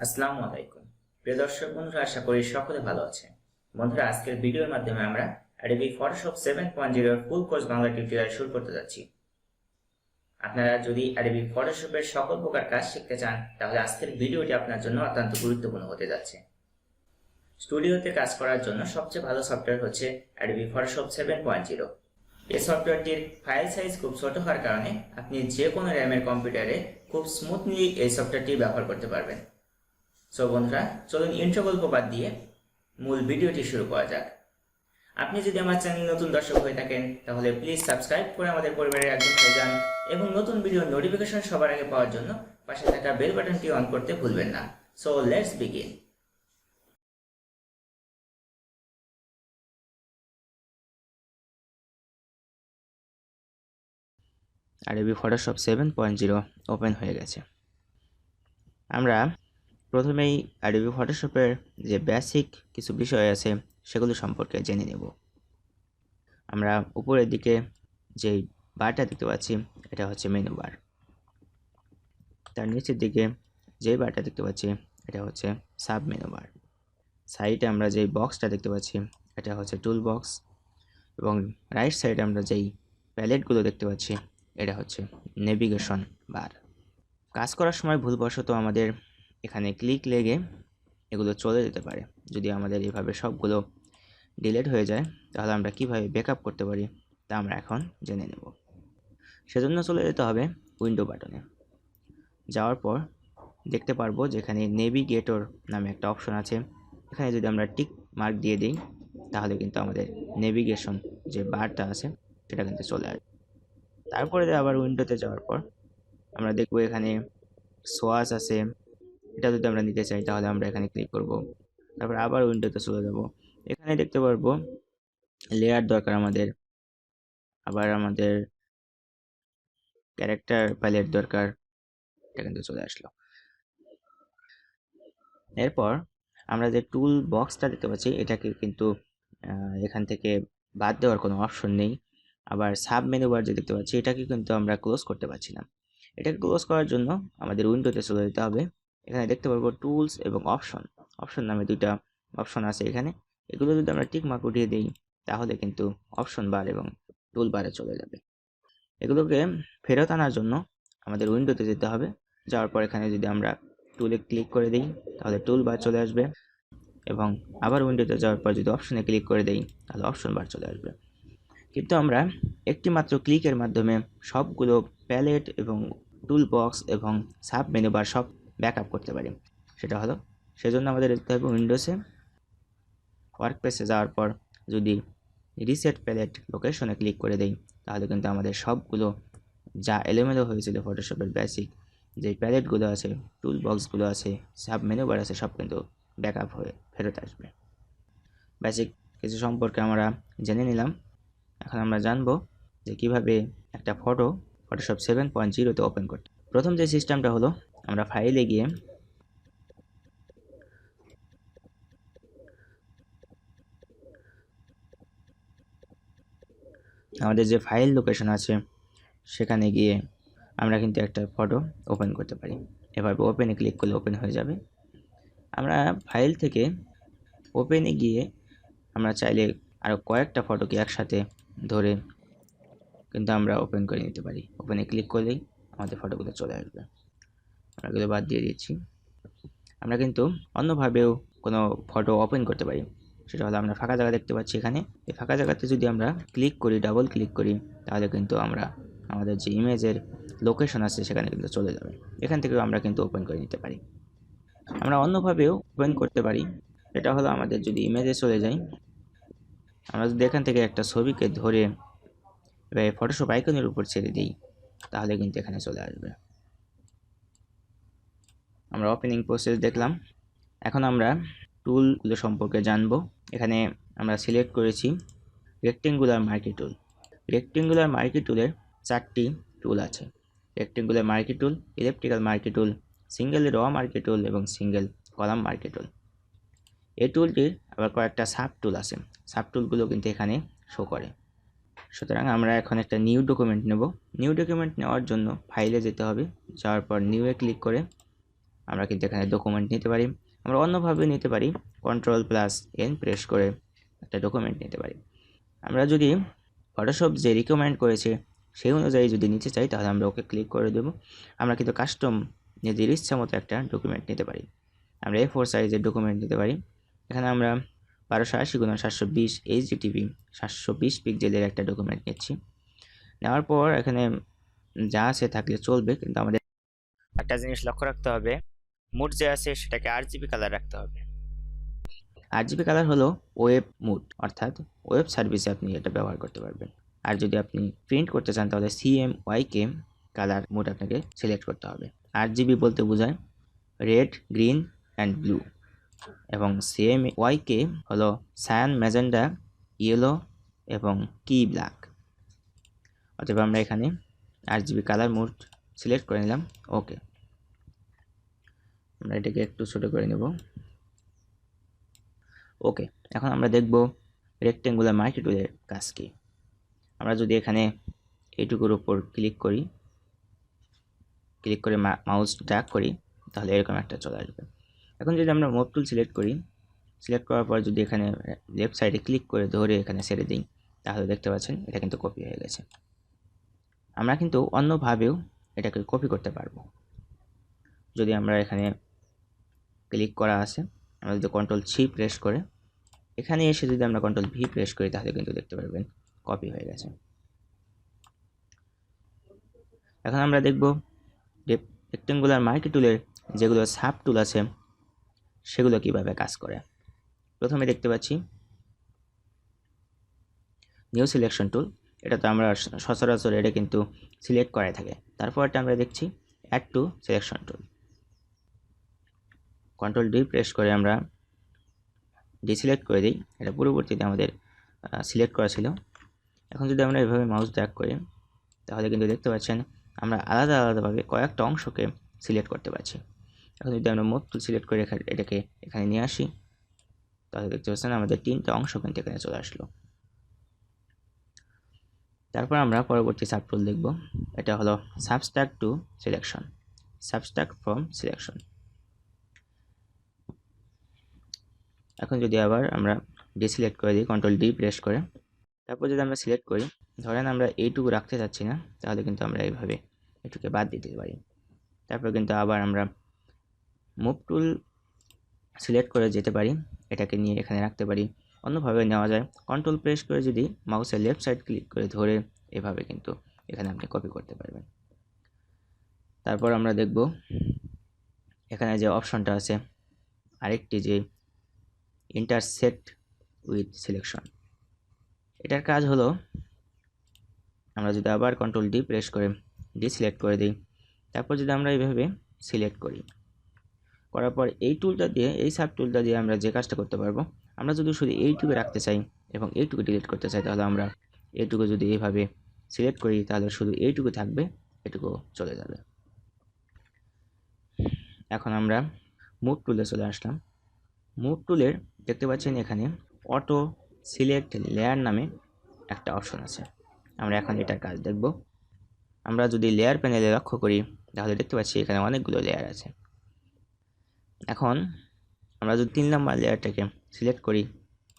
আসসালামু আলাইকুম প্রিয় দর্শক বন্ধুরা, আশা করি সকলে ভালো আছেন। বন্ধুরা, আজকের ভিডিওর মাধ্যমে আমরা Adobe Photoshop 7.0 full course Bangla tutorial শুরু করতে যাচ্ছি। আপনারা যদি Adobe Photoshop এর সকল প্রকার কাজ শিখতে চান তাহলে আজকের ভিডিওটি আপনার জন্য অত্যন্ত গুরুত্বপূর্ণ হতে যাচ্ছে। স্টুডিওতে কাজ করার জন্য সবচেয়ে ভালো সফটওয়্যার হচ্ছে Adobe Photoshop 7.0। এই সফটওয়্যারটির ফাইল সাইজ খুব ছোট হওয়ার কারণে আপনি যে কোনো র্যামের কম্পিউটারে খুব স্মুথলি এই সফটওয়্যারটি ব্যবহার করতে পারবেন। সো বন্ধুরা, চলুন ইন্ট্রো গল্প বাদ দিয়ে মূল ভিডিওটি শুরু করা যাক। আপনি যদি আমার চ্যানেল নতুন দর্শক হয়ে থাকেন তাহলে প্লিজ সাবস্ক্রাইব করে আমাদের পরিবারের একজন হয়ে যান এবং নতুন ভিডিওর নোটিফিকেশন সবার আগে পাওয়ার জন্য পাশে থাকা বেল বাটনটি অন করতে ভুলবেন না। So let's begin. Adobe Photoshop 7.0 open হয়ে গেছে। আমরা প্রথমেই Adobe Photoshop-এর যে বেসিক কিছু বিষয় আছে সেগুলো সম্পর্কে জেনে নেব। আমরা উপরের দিকে যে বারটা দেখতে পাচ্ছি এটা হচ্ছে মেনু বার। তার নিচের দিকে যে বারটা দেখতে পাচ্ছি এটা হচ্ছে সাব মেনু বার। সাইডে আমরা যেই বক্সটা দেখতে পাচ্ছি এটা হচ্ছে টুল বক্স এবং রাইট সাইডে আমরা যেই প্যালেটগুলো দেখতে পাচ্ছি এটা হচ্ছে নেভিগেশন বার। কাজ করার সময় ভুলবশত আমাদের এখানে ক্লিক লেগে এগুলো চলে যেতে পারে। যদি আমাদের এভাবে সবগুলো ডিলিট হয়ে যায় তাহলে আমরা কিভাবে ব্যাকআপ করতে পারি তা আমরা এখন জেনে নেব। সেজন্য চলে যেতে হবে উইন্ডো বাটনে। যাওয়ার পর দেখতে পারবো যেখানে নেভিগেটর নামে একটা অপশন আছে। এখানে যদি আমরা টিক মার্ক দিয়ে দিই তাহলে কিন্তু আমাদের নেভিগেশন যে বারটা আছে সেটা কিন্তু চলে আসবে। তারপরে আবার উইন্ডোতে যাওয়ার পর আমরা দেখব এখানে সোয়াচ আছে। এটা যদি আমরা নিতে চাই তাহলে আমরা এখানে ক্লিক করব। তারপর আবার উইন্ডোতে চলে যাব। এখানে দেখতে পারবো লেয়ার দরকার আমাদের, আবার আমাদের ক্যারেক্টার প্যালেট দরকার। এটা কিন্তু চলে আসলো। এরপর আমরা যে টুল বক্সটা দেখতে পাচ্ছি এটাকে কিন্তু এখান থেকে বাদ দেওয়ার কোনো অপশন নেই। আবার সাব মেনু বার যে দেখতে পাচ্ছি এটাকে কিন্তু আমরা ক্লোজ করতে পারছি না। এটাকে ক্লোজ করার জন্য আমাদের উইন্ডোতে চলে যেতে হবে। এখানে দেখতে পারবো টুলস এবং অপশন নামে দুইটা অপশন আছে এখানে। এগুলো যদি আমরা টিক মার্ক উঠিয়ে দিই তাহলে কিন্তু অপশন বার এবং টুল বারে চলে যাবে। এগুলোকে ফেরত আনার জন্য আমাদের উইন্ডোতে যেতে হবে। যাওয়ার পর এখানে যদি আমরা টুলে ক্লিক করে দিই তাহলে টুল বার চলে আসবে এবং আবার উইন্ডোতে যাওয়ার পর যদি অপশনে ক্লিক করে দিই তাহলে অপশন বার চলে আসবে। কিন্তু আমরা একটি মাত্র ক্লিকের মাধ্যমে সবগুলো প্যালেট এবং টুল বক্স এবং সাব মেনু বার সব ব্যাকআপ করতে পারি। সেজন্য আমাদের যেতে হবে উইন্ডোজে, ওয়ার্কপ্লেসে যাওয়ার পর যদি রিসেট প্যালেট লোকেশনে ক্লিক করে দেই তাহলে কিন্তু আমাদের সবগুলো যা এলোমেলো হয়েছিল ফটোশপের বেসিক যে প্যালেটগুলো আছে, টুল বক্সগুলো আছে, সাব মেনু বার আছে, সব কিন্তু ব্যাকআপ হয়ে ফেরত আসবে। বেসিক কিছু সম্পর্কে আমরা জেনে নিলাম। এখন আমরা জানবো যে কিভাবে একটা ফটোশপ 7.0-তে ওপেন করতে। প্রথম যে সিস্টেমটা হলো, আমরা ফাইলে গিয়ে আমাদের যে ফাইল লোকেশন আছে সেখানে গিয়ে আমরা কিন্তু একটা ফটো ওপেন করতে পারি। এভাবে ওপেনে ক্লিক করলে ওপেন হয়ে যাবে। আমরা ফাইল থেকে ওপেনে গিয়ে আমরা চাইলে আরও কয়েকটা ফটোকে একসাথে ধরে কিন্তু আমরা ওপেন করে নিতে পারি। ওপেনে ক্লিক করলেই আমাদের ফটোগুলো চলে আসবে। আমরা এগুলো বাদ দিয়ে দিচ্ছি। আমরা কিন্তু অন্যভাবেও কোনো ফটো ওপেন করতে পারি। সেটা হলো আমরা ফাঁকা জায়গা দেখতে পাচ্ছি এখানে। এই ফাঁকা জায়গাতে যদি আমরা ক্লিক করি, ডাবল ক্লিক করি, তাহলে কিন্তু আমরা আমাদের যে ইমেজের লোকেশন আছে সেখানে কিন্তু চলে যাবে। এখান থেকেও আমরা কিন্তু ওপেন করে নিতে পারি। আমরা অন্যভাবেও ওপেন করতে পারি। এটা হলো আমাদের যদি ইমেজে চলে যাই, আমরা যদি এখান থেকে একটা ছবিকে ধরে ফটোশপ আইকনের উপর ছেড়ে দিই তাহলে কিন্তু এখানে চলে আসবে। আমরা ওপেনিং প্রসেস দেখলাম। এখন আমরা টুলগুলো সম্পর্কে জানবো। এখানে আমরা সিলেক্ট করেছি রেক্টেঙ্গুলার মার্কি টুল। রেক্টেঙ্গুলার মার্কি টুলের 4টি টুল আছে। রেক্টেঙ্গুলার মার্কি টুল, ইলেকট্রিক্যাল মার্কি টুল, সিঙ্গেল র মার্কি টুল এবং সিঙ্গেল কলাম মার্কি টুল। এই টুলটির আবার কয়েকটা সাব টুল আছে। সাব টুলগুলো কিন্তু এখানে শো করে। সুতরাং আমরা এখন একটা নিউ ডকুমেন্ট নেব। নিউ ডকুমেন্ট নেওয়ার জন্য ফাইলে যেতে হবে। যাওয়ার পর নিউয়ে ক্লিক করে আমরা কিন্তু এখানে ডকুমেন্ট নিতে পারি, আমরা অন্যভাবে নিতে পারি, Ctrl+N প্রেস করে একটা ডকুমেন্ট নিতে পারি। আমরা যদি ফটোশপ যে রিকমেন্ড করেছে সেই অনুযায়ী যদি নিতে চাই তাহলে আমরা ওকে ক্লিক করে দেব। আমরা কিন্তু কাস্টম নিজের ইচ্ছা মতো একটা ডকুমেন্ট নিতে পারি। আমরা A4 সাইজের ডকুমেন্ট নিতে পারি। এখানে আমরা 1280x720 HDTV 720 পিক্সেলের একটা ডকুমেন্ট নিচ্ছি। নেওয়ার পর এখানে যা আছে থাকলে চলবে, কিন্তু আমাদের একটা জিনিস লক্ষ্য রাখতে হবে, মুড যে আছে সেটাকে RGB কালার রাখতে হবে। RGB কালার হলো ওয়েব মুড, অর্থাৎ ওয়েব সার্ভিসে আপনি এটা ব্যবহার করতে পারবেন। আর যদি আপনি প্রিন্ট করতে চান তাহলে CMYK কালার মুড আপনাকে সিলেক্ট করতে হবে। RGB বলতে বোঝায় রেড, গ্রিন অ্যান্ড ব্লু, এবং CMYK হলো সায়ান, ম্যাজেন্ডা, ইয়েলো এবং কি ব্ল্যাক। অতএব আমরা এখানে RGB কালার মুড সিলেক্ট করে নিলাম। ওকে, আমরা এটাকে একটু ছোট করে নেব। ওকে, এখন আমরা দেখব রেক্টেঙ্গুলার মার্কি টুলের কাজ কি। আমরা যদি এখানে এইটুকুর উপর ক্লিক করে মাউস ড্র্যাগ করি তাহলে এরকম একটা চলে আসবে। এখন যদি আমরা মুভ টুল সিলেক্ট করি, সিলেক্ট করার পর যদি এখানে লেফট সাইডে ক্লিক করে ধরে এখানে ছেড়ে দিই তাহলে দেখতে পাচ্ছেন এটা কিন্তু কপি হয়ে গেছে। আমরা কিন্তু অন্যভাবেও এটাকে কপি করতে পারবো। যদি আমরা এখানে ক্লিক করা আছে, আমরা যদি Ctrl+C প্রেস করে এখানে এসে যদি আমরা Ctrl+V প্রেস করি তাহলে কিন্তু দেখতে পারবেন কপি হয়ে গেছে। এখন আমরা দেখব রেক্টেঙ্গুলার মার্কি টুলের যেগুলো সাব টুল আছে সেগুলো কিভাবে কাজ করে। প্রথমে দেখতে পাচ্ছি নিউ সিলেকশন টুল, এটা তো আমরা সচরাচর এটা কিন্তু সিলেক্ট করাই থাকে। তারপরটা আমরা দেখছি add to selection tool. Ctrl+D press করে আমরা ডিসিলেক্ট করে দিই, এটা পূর্ববর্তীতে আমাদের সিলেক্ট করা ছিল। এখন যদি আমরা এভাবে মাউস ড্র্যাগ করি তাহলে কিন্তু দেখতে পাচ্ছেন আমরা আলাদা আলাদাভাবে কয়েকটা অংশকে সিলেক্ট করতে পারছি। এখন যদি আমরা মুভ টুল সিলেক্ট করে এটাকে এখানে নিয়ে আসি তাহলে দেখতে পাচ্ছেন আমাদের 3টা অংশ কিন্তু এখানে চলে আসলো। তারপর আমরা পরবর্তী সাব টুল দেখব, এটা হলো subtract to selection, subtract from selection. এখন যদি আবার আমরা ডিসিলেক্ট করে দিই Ctrl+D প্রেস করে, তারপর যদি আমরা সিলেক্ট করি, ধরেন আমরা এইটুকু রাখতে চাচ্ছি না, তাহলে কিন্তু আমরা এইভাবে এটুকে বাদ দিতে পারি। তারপর কিন্তু আবার আমরা মুভ টুল সিলেক্ট করে যেতে পারি, এটাকে নিয়ে এখানে রাখতে পারি, অন্যভাবে নেওয়া যায়। Ctrl প্রেস করে যদি মাউসের লেফট সাইড ক্লিক করে ধরে এভাবে কিন্তু এখানে আপনি কপি করতে পারবেন। তারপর আমরা দেখব এখানে যে অপশনটা আছে আরেকটি, যে ইন্টারসেক্ট উইথ সিলেকশন, এটার কাজ হলো আমরা যদি আবার Ctrl+D প্রেস করে ডিসিলেক্ট করে দিই, তারপর যদি আমরা এইভাবে সিলেক্ট করি, করার পর এই টুলটা দিয়ে, এই সাব টুলটা দিয়ে আমরা যে কাজটা করতে পারবো, আমরা যদি শুধু এইটুকু রাখতে চাই এবং এইটুকু ডিলিট করতে চাই তাহলে আমরা এইটুকু যদি এইভাবে সিলেক্ট করি তাহলে শুধু এইটুকু থাকবে, এটুকু চলে যাবে। এখন আমরা মুভ টুলে চলে আসলাম। মুভ টুলের দেখতে পাচ্ছেন এখানে অটো সিলেক্ট লেয়ার নামে একটা অপশন আছে। আমরা এখন এটার কাজ দেখব। আমরা যদি লেয়ার প্যানেলে লক্ষ্য করি তাহলে দেখতে পাচ্ছি এখানে অনেকগুলো লেয়ার আছে। এখন আমরা যদি 3 নম্বর লেয়ারটাকে সিলেক্ট করি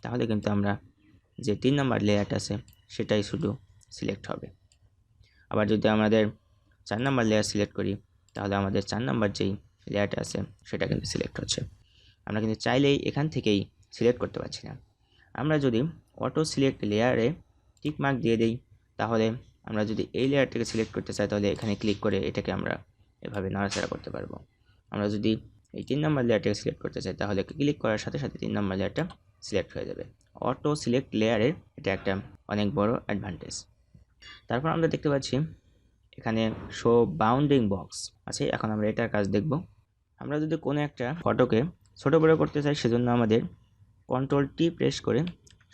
তাহলে কিন্তু আমরা যে 3 নম্বর লেয়ারটা আছে সেটাই শুধু সিলেক্ট হবে। আবার যদি আমাদের 4 নম্বর লেয়ার সিলেক্ট করি তাহলে আমাদের 4 নম্বর যেই লেয়ারটা আছে সেটা কিন্তু সিলেক্ট হচ্ছে। আমরা কিন্তু চাইলেই এখান থেকেই সিলেক্ট করতে পারছি না। আমরা যদি অটো সিলেক্ট লেয়ারে টিক মার্ক দিয়ে দিই তাহলে আমরা যদি এই লেয়ারটাকে সিলেক্ট করতে চাই তাহলে এখানে ক্লিক করে এটাকে আমরা এভাবে নাড়াচাড়া করতে পারবো। আমরা যদি এই 3 নম্বর লেয়ারটাকে সিলেক্ট করতে চাই তাহলে ক্লিক করার সাথে সাথে 3 নম্বর লেয়ারটা সিলেক্ট হয়ে যাবে। অটো সিলেক্ট লেয়ারের এটা একটা অনেক বড় অ্যাডভান্টেজ। তারপর আমরা দেখতে পাচ্ছি এখানে শো বাউন্ডিং বক্স আছে। এখন আমরা এটার কাজ দেখব। আমরা যদি কোনো একটা ফটোকে ছোট বড় করতে চাই সেজন্য আমাদের Ctrl+T প্রেস করে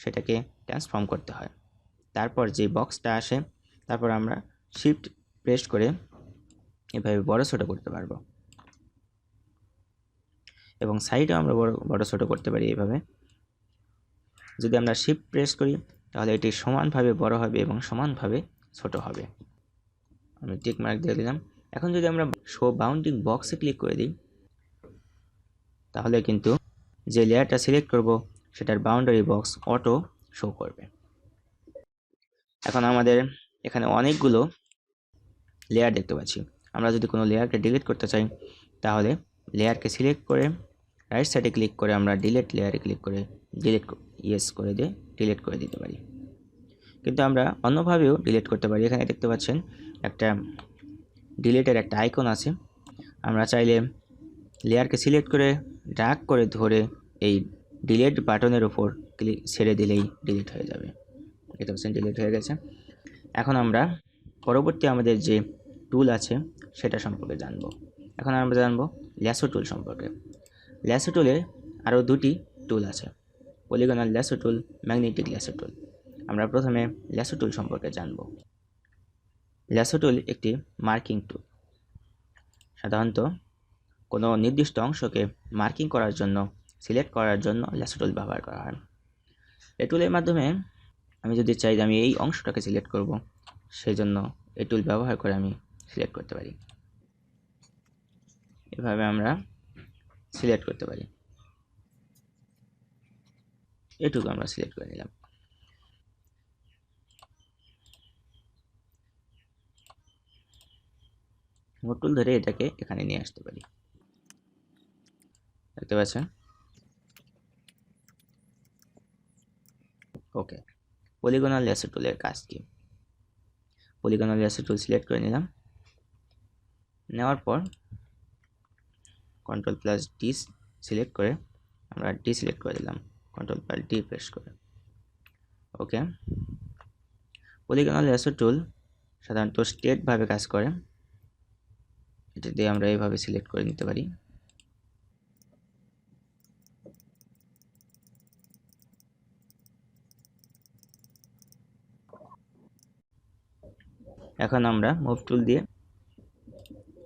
সেটাকে ট্রান্সফর্ম করতে হয়। তারপর যে বক্সটা আসে তারপর আমরা শিফট প্রেস করে এভাবে বড় ছোট করতে পারবো, এবং সাইডেও আমরা বড় ছোট করতে পারি এভাবে। যদি আমরা শিফট প্রেস করি তাহলে এটি সমানভাবে বড় হবে এবং সমানভাবে ছোট হবে। আমি টিক মার্ক দিয়ে দিলাম। এখন যদি আমরা শো বাউন্ডিং বক্সে ক্লিক করে দিই তাহলে কিন্তু যে লেয়ারটা সিলেক্ট করব সেটার বাউন্ডারি বক্স অটো শো করবে। এখন আমাদের এখানে অনেকগুলো লেয়ার দেখতে পাচ্ছি। আমরা যদি কোনো লেয়ারকে ডিলিট করতে চাই তাহলে লেয়ারকে সিলেক্ট করে রাইট সাইডে ক্লিক করে আমরা ডিলিট লেয়ারে ক্লিক করে ডিলিট ইয়েস করে দিয়ে ডিলিট করে দিতে পারি। কিন্তু আমরা অন্যভাবেও ডিলিট করতে পারি। এখানে দেখতে পাচ্ছেন একটা ডিলিটের একটা আইকন আছে। আমরা চাইলে লেয়ারকে সিলেক্ট করে ড্র্যাগ করে ধরে এই ডিলিট বাটনের উপর ক্লিক ছেড়ে দিলেই ডিলিট হয়ে যাবে। দেখতে পাচ্ছেন ডিলিট হয়ে গেছে। এখন আমরা পরবর্তী আমাদের যে টুল আছে সেটা সম্পর্কে জানব। এখন আমরা জানব ল্যাসো টুল সম্পর্কে। ল্যাসো টুলে আরও দুটি টুল আছে, পলিগনাল ল্যাসো টুল, ম্যাগনেটিক ল্যাসো টুল। আমরা প্রথমে ল্যাসো টুল সম্পর্কে জানব। ল্যাসো টুল একটি মার্কিং টুল। সাধারণত কোনো নির্দিষ্ট অংশকে মার্কিং করার জন্য, সিলেক্ট করার জন্য ল্যাসো টুল ব্যবহার করা হয়। এই টুলের মাধ্যমে আমি যদি চাই যে আমি এই অংশটাকে সিলেক্ট করব, সেই জন্য এই টুল ব্যবহার করে আমি সিলেক্ট করতে পারি। এভাবে আমরা সিলেক্ট করতে পারি। এটুকু আমরা সিলেক্ট করে নিলাম। মোট টুল ধরে এটাকে এখানে নিয়ে আসতে পারি। দেখতে পাচ্ছেন? ওকে, পলিগনাল ল্যাসো টুলের কাজ কি? পলিগনাল ল্যাসো টুল সিলেক্ট করে নিলাম। নেওয়ার পর Ctrl+D সিলেক্ট করে আমরা ডি সিলেক্ট করে দিলাম, Ctrl+D প্রেস করে। ওকে, পলিগনাল ল্যাসো টুল সাধারণত স্ট্রেটভাবে কাজ করে। এটা দিয়ে আমরা এইভাবে সিলেক্ট করে নিতে পারি। এখন আমরা মুভ টুল দিয়ে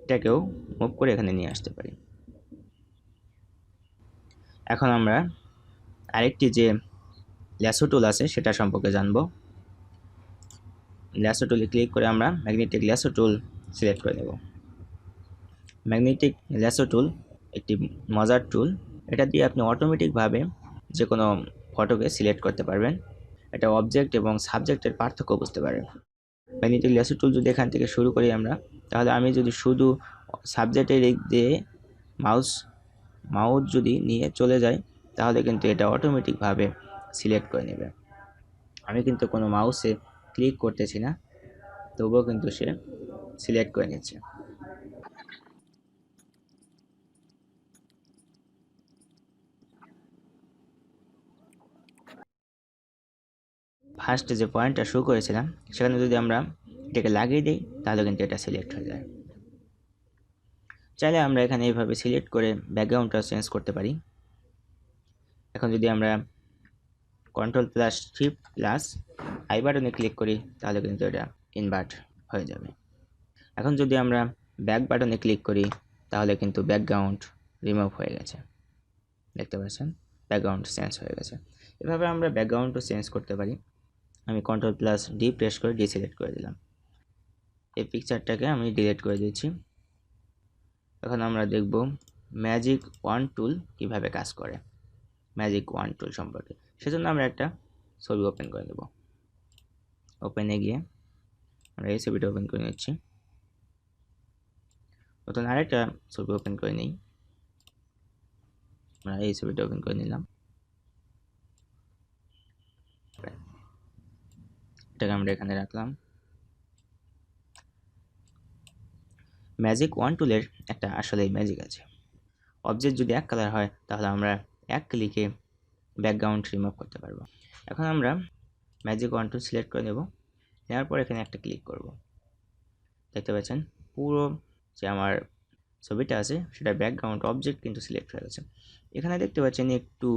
এটাকেও মুভ করে এখানে নিয়ে আসতে পারি। এখন আমরা আরেকটি যে ল্যাসো টুল আছে সেটা সম্পর্কে জানব। ল্যাসো টুলে ক্লিক করে আমরা ম্যাগনেটিক ল্যাসো টুল সিলেক্ট করে নেব। ম্যাগনেটিক ল্যাসো টুল একটি মজার টুল। এটা দিয়ে আপনি অটোমেটিকভাবে যে কোনো ফটোকে সিলেক্ট করতে পারবেন। এটা অবজেক্ট এবং সাবজেক্টের পার্থক্য বুঝতে পারবেন। ম্যাগনেটিক ল্যাসো টুল যদি এখান থেকে শুরু করি আমরা, তাহলে আমি যদি শুধু সাবজেক্টের দিক দিয়ে মাউস যদি নিয়ে চলে যাই তাহলে কিন্তু এটা অটোমেটিকভাবে সিলেক্ট করে নেবে। আমি কিন্তু কোনো মাউসে ক্লিক করতেছি না, তবুও কিন্তু সে সিলেক্ট করে নিচ্ছে। ফার্স্টে যে পয়েন্টটা শুরু করেছিলাম সেখানে যদি আমরা এটাকে লাগিয়ে দিই তাহলে কিন্তু এটা সিলেক্ট হয়ে যায়। চাইলে আমরা এখানে এইভাবে সিলেক্ট করে ব্যাকগ্রাউন্ডটা চেঞ্জ করতে পারি। এখন যদি আমরা Ctrl+Shift+I বাটনে ক্লিক করি তাহলে কিন্তু এটা ইনভার্ট হয়ে যাবে। এখন যদি আমরা ব্যাক বাটনে ক্লিক করি তাহলে কিন্তু ব্যাকগ্রাউন্ড রিমুভ হয়ে গেছে। দেখতে পাচ্ছেন ব্যাকগ্রাউন্ড চেঞ্জ হয়ে গেছে। এভাবে আমরা ব্যাকগ্রাউন্ডও চেঞ্জ করতে পারি। আমি Ctrl+D প্রেস করে ডিসিলেক্ট করে দিলাম। এই পিকচারটাকে আমি ডিলিট করে দিচ্ছি। এখন আমরা দেখব ম্যাজিক ওয়ান টুল কিভাবে কাজ করে। ম্যাজিক ওয়ান টুল সম্পর্কে সেজন্য আমরা একটা ছবি ওপেন করে নেব। ওপেনে গিয়ে আমরা এই ছবিটা ওপেন করে নিচ্ছি। নতুন আরেকটা ছবি ওপেন করে নিই। আমরা এই ছবিটা ওপেন করে নিলাম। এটাকে আমরা এখানে রাখলাম। ম্যাজিক ওয়ান টুলের একটা আসলেই ম্যাজিক আছে। অবজেক্ট যদি এক কালার হয় তাহলে আমরা এক ক্লিকে ব্যাকগ্রাউন্ড রিমুভ করতে পারবো। এখন আমরা ম্যাজিক ওয়ান টুল সিলেক্ট করে নেব। নেওয়ার পর এখানে একটা ক্লিক করব। দেখতে পাচ্ছেন পুরো যে আমার ছবিটা আছে সেটা ব্যাকগ্রাউন্ড অবজেক্ট কিন্তু সিলেক্ট হয়ে গেছে। এখানে দেখতে পাচ্ছেন একটু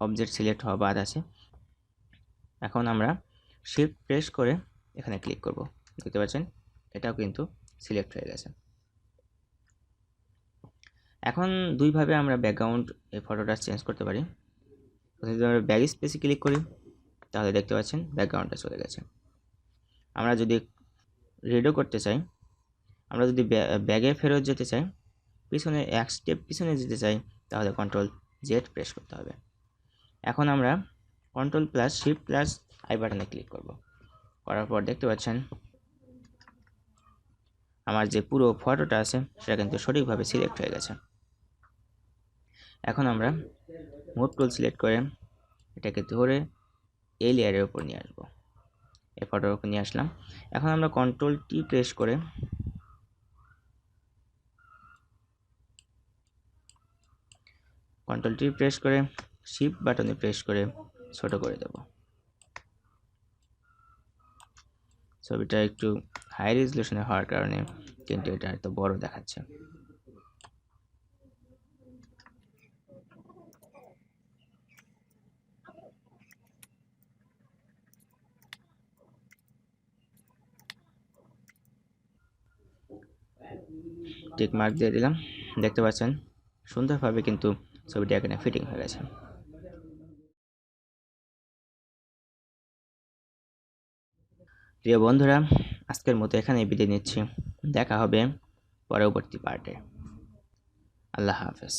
অবজেক্ট সিলেক্ট হওয়া বাদ আছে। এখন আমরা শিফট প্রেস করে এখানে ক্লিক করব। দেখতে পাচ্ছেন এটাও কিন্তু সিলেক্ট হয়ে গেছে। এখন দুইভাবে আমরা ব্যাকগ্রাউন্ড এই ফটোটা চেঞ্জ করতে পারি। যদি আমরা ব্যাক স্পেসে ক্লিক করি তাহলে দেখতে পাচ্ছেন ব্যাকগ্রাউন্ডটা চলে গেছে। আমরা যদি রিডও করতে চাই, আমরা যদি ব্যাগে ফেরত যেতে চাই পিছনে এক স্টেপ পিছনে যেতে চাই তাহলে কন্ট্রোল জেড প্রেস করতে হবে। এখন আমরা control plus shift plus I বাটনে ক্লিক করব। করার পর দেখতে পাচ্ছেন আমার যে পুরো ফটোটা আছে সেটা কিন্তু সঠিকভাবে সিলেক্ট হয়ে গেছে। এখন আমরা মুভ টুল সিলেক্ট করে এটাকে ধরে এই লেয়ারের উপর নিয়ে আসবো, এই ফটোর উপর নিয়ে আসলাম। এখন আমরা কন্ট্রোল টি প্রেস করে শিফট বাটনে প্রেস করে ছোট করে দেব। ছবিটা একটু হাই রেজলিউশনে হওয়ার কারণে কিন্তু এটা এত বড় দেখাচ্ছে। টিক মার্ক দিয়ে দিলাম। দেখতে পাচ্ছেন সুন্দরভাবে কিন্তু ছবিটা এখানে ফিটিং হয়ে গেছে। প্রিয় বন্ধুরা, আজকের মতো এখানেই বিদায় নিচ্ছি। দেখা হবে পরবর্তী পার্টে। আল্লাহ হাফেজ।